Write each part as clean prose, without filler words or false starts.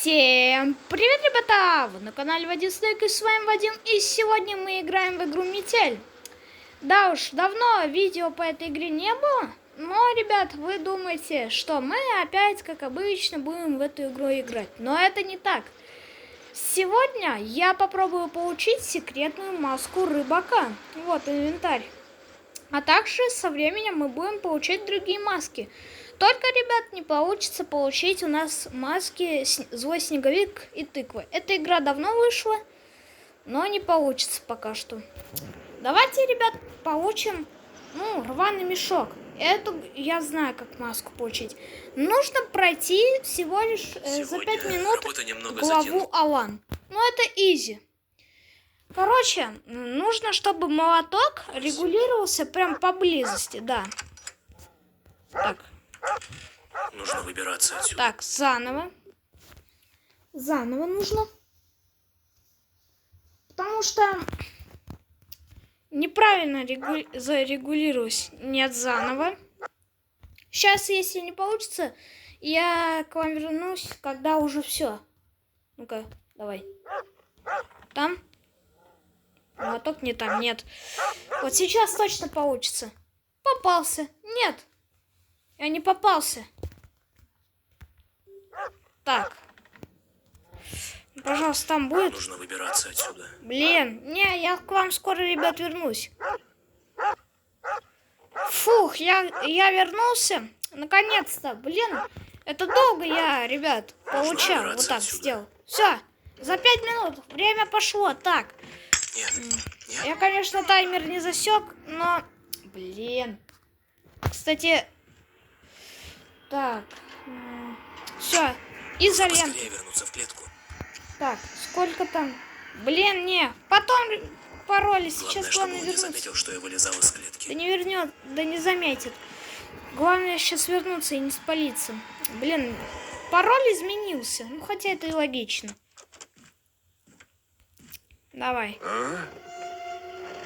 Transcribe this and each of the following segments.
Всем привет, ребята! Вы на канале Вадим Снейк, и с вами Вадим, и сегодня мы играем в игру Метель. Да уж, давно видео по этой игре не было, но, ребят, вы думаете, что мы опять, как обычно, будем в эту игру играть. Но это не так. Сегодня я попробую получить секретную маску рыбака. Вот инвентарь. А также со временем мы будем получать другие маски. Только, ребят, не получится получить у нас маски Злой Снеговик и Тыква. Эта игра давно вышла, но не получится пока что. Давайте, ребят, получим, рваный мешок. Эту я знаю, как маску получить. Нужно пройти всего лишь за 5 минут главу Алан. Ну, это изи. Короче, нужно, чтобы молоток регулировался прям поблизости, да. Так. Нужно выбираться отсюда. Так, заново. Заново нужно. Потому что неправильно зарегулировалось. Нет, заново. Сейчас, если не получится, я к вам вернусь, когда уже все. Ну-ка, давай. Там? Молоток не там, нет. Вот сейчас точно получится. Попался. Нет. Я не попался. Так. Пожалуйста, там будет? Нужно выбираться отсюда. Блин, не, я к вам скоро, ребят, вернусь. Фух, я вернулся. Наконец-то, блин. Это долго я, ребят, получал. Вот так отсюда сделал. Все, за 5 минут. Время пошло. Так. Нет, нет. Я, конечно, таймер не засек, но... Блин. Кстати... Так. Все. Изолента. Быстрее вернуться в клетку. Так, сколько там? Блин, не. Потом пароли. Сейчас главное, главное чтобы он не вернуться. заметил, что я вылезал из клетки. Да не вернет, да не заметит. Главное сейчас вернуться и не спалиться. Блин, пароль изменился. Ну, хотя это и логично. Давай. А?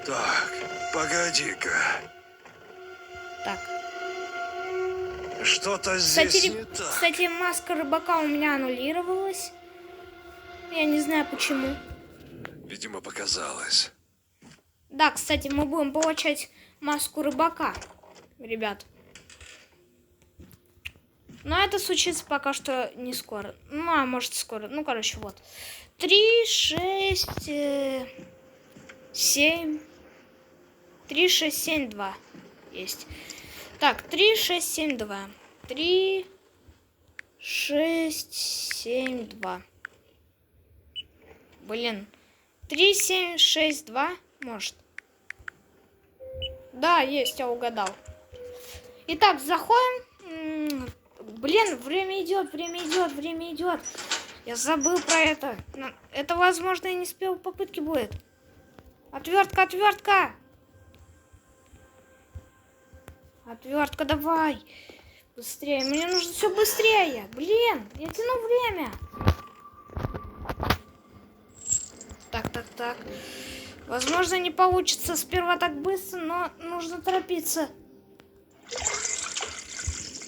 Так, погоди-ка. Так. Что-то здесь Кстати, не так. кстати, маска рыбака у меня аннулировалась. Я не знаю почему. Видимо, показалось. Да, кстати, мы будем получать маску рыбака, ребят. Но это случится пока что не скоро. Ну, а может скоро. Ну, короче, вот. 3, 6, 7. 3, 6, 7, 2. Есть. Так, 3, 6, 7, 2. 3, 6, 7, 2. Блин. 3, 7, 6, 2. Может. Да, есть, я угадал. Итак, заходим. Блин, время идет, время идет, время идет. Я забыл про это. Это, возможно, и не с первой попытки будет. Отвертка, отвертка. Отвертка, давай. Быстрее. Мне нужно все быстрее. Блин, я тяну время. Так. Возможно, не получится сперва так быстро, но нужно торопиться.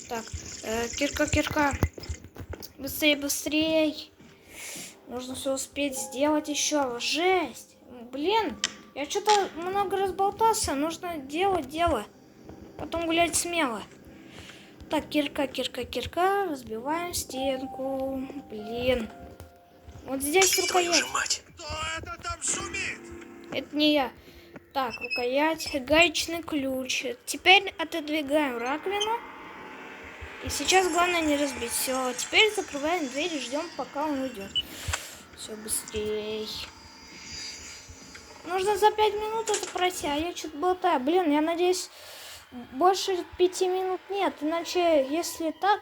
Так, кирка. Быстрее. Нужно все успеть сделать еще. Жесть. Блин, я что-то много разболтался. Нужно делать дело. Потом гулять смело. Так, кирка. Разбиваем стенку. Блин. Вот здесь рукоять. Кто это там шумит? Это не я. Так, рукоять. Гаечный ключ. Теперь отодвигаем раковину. И сейчас главное не разбить. Все, теперь закрываем дверь и ждем, пока он уйдет. Все, быстрее. Нужно за 5 минут это пройти, а я что-то болтаю. Блин, я надеюсь, больше 5 минут нет. Иначе, если так,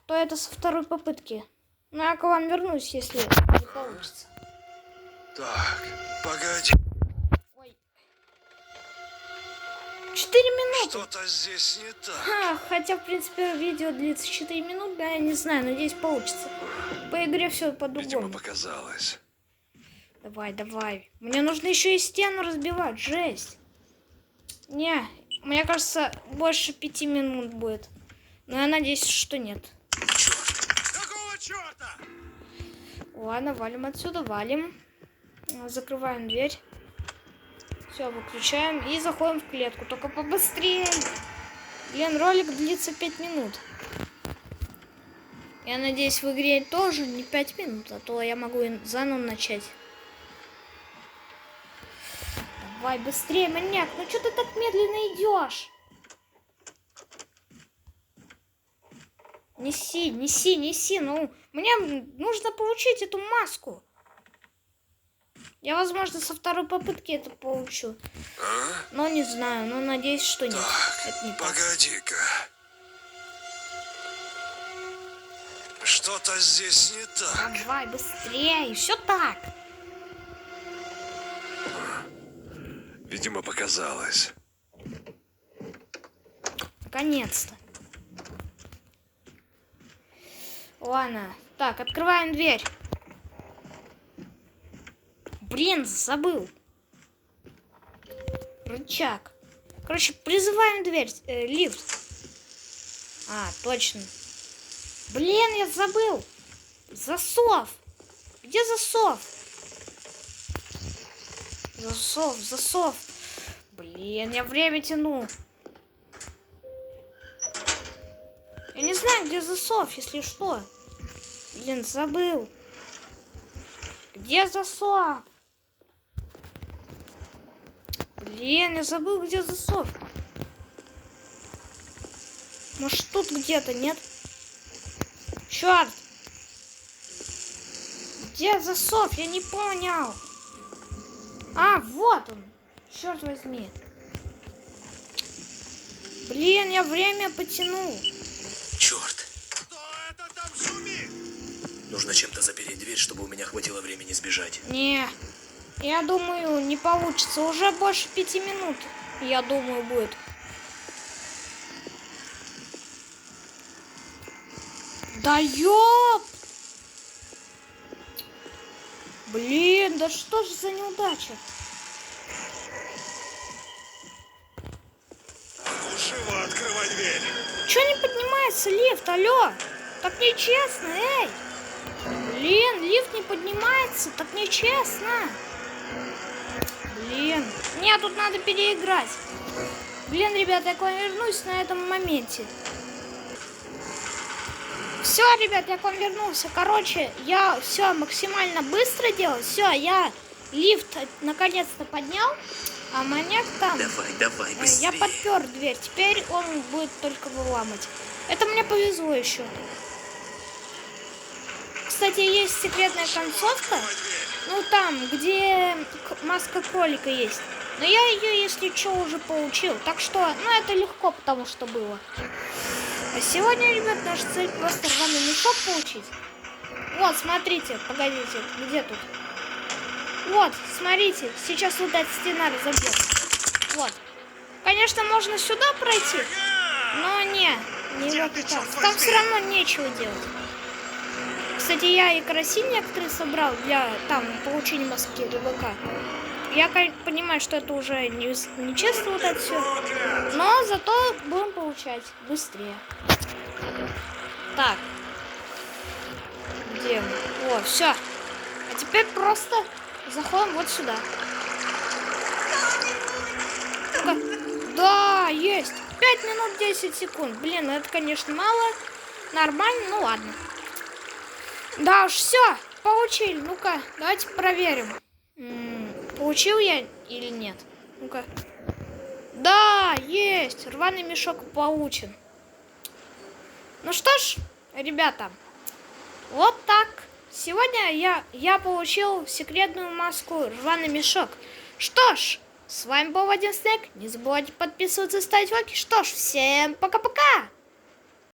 то это со второй попытки. Ну, я к вам вернусь, если не получится. Так, погоди. Ой. 4 минуты. Что-то здесь не так. Хотя, в принципе, видео длится 4 минуты, да, я не знаю, надеюсь, получится. По игре все Видимо, по-другому. показалось. Давай. Мне нужно еще и стену разбивать, жесть. Не, мне кажется, больше 5 минут будет. Но я надеюсь, что нет. Какого черта? Ладно, валим отсюда, валим. Закрываем дверь. Все, выключаем и заходим в клетку. Только побыстрее. Блин, ролик длится 5 минут. Я надеюсь, в игре тоже не 5 минут, а то я могу заново начать. Давай быстрее, маньяк. Ну что ты так медленно идешь? Неси, неси, неси. Ну, мне нужно получить эту маску. Я, возможно, со второй попытки это получу. А? Но не знаю, но надеюсь, что нет. Так, Это не так. погоди-ка. Что-то здесь не так. Давай быстрее, все так. Видимо, показалось. Наконец-то. Ладно. Так, открываем дверь. Блин, забыл. Рычаг. Короче, призываем дверь. Лифт. А, точно. Блин, я забыл. Засов. Где засов? Засов, засов. Блин, я время тяну. Я не знаю, где засов, если что. Блин, забыл. Где засов? Блин, я забыл, где засов. Может, тут где-то, нет? Черт! Где засов? Я не понял. А, вот он. Черт возьми. Блин, я время потянул. Черт. Кто это там шумит? Нужно чем-то запереть дверь, чтобы у меня хватило времени сбежать. Не, я думаю, не получится. Уже больше 5 минут, я думаю, будет. Да ёп! Блин, да что же за неудача? Ну, живо открывай дверь. Чё не поднимается лифт, алло? Так нечестно, эй! Блин, лифт не поднимается, так нечестно. Блин, мне тут надо переиграть. Блин, ребята, я к вам вернусь на этом моменте. Все, ребят, я к вам вернулся. Короче, я все максимально быстро делал. Все, я лифт наконец-то поднял, а маньяк там. Давай, давай, быстрее. Я подпер дверь. Теперь он будет только выламывать. Это мне повезло еще. Кстати, есть секретная концовка. Ну, там, где маска кролика есть. Но я ее, если что, уже получил. Так что, ну, это легко, потому что было. А сегодня, ребят, наша цель просто рваный мешок получить. Вот, смотрите, погодите, где тут? Вот, смотрите, сейчас вот эта стена разобьется. Вот. Конечно, можно сюда пройти, но не вот так. Там все равно нечего делать. Кстати, я и караси некоторые собрал для там получения маски рыбака. Я понимаю, что это уже нечестно вот это все. Но зато будем получать быстрее. Так. Где мы? О, все. А теперь просто заходим вот сюда. Ну-ка. Да, есть. 5 минут 10 секунд. Блин, ну это, конечно, мало. Нормально, ну ладно. Да уж, все. Получили. Ну-ка, давайте проверим. Получил я или нет? Ну-ка. Да, есть. Рваный мешок получен. Ну что ж, ребята. Вот так. Сегодня я получил секретную маску рваный мешок. Что ж, с вами был Вадим Снег. Не забывайте подписываться и ставить лайки. Что ж, всем пока-пока.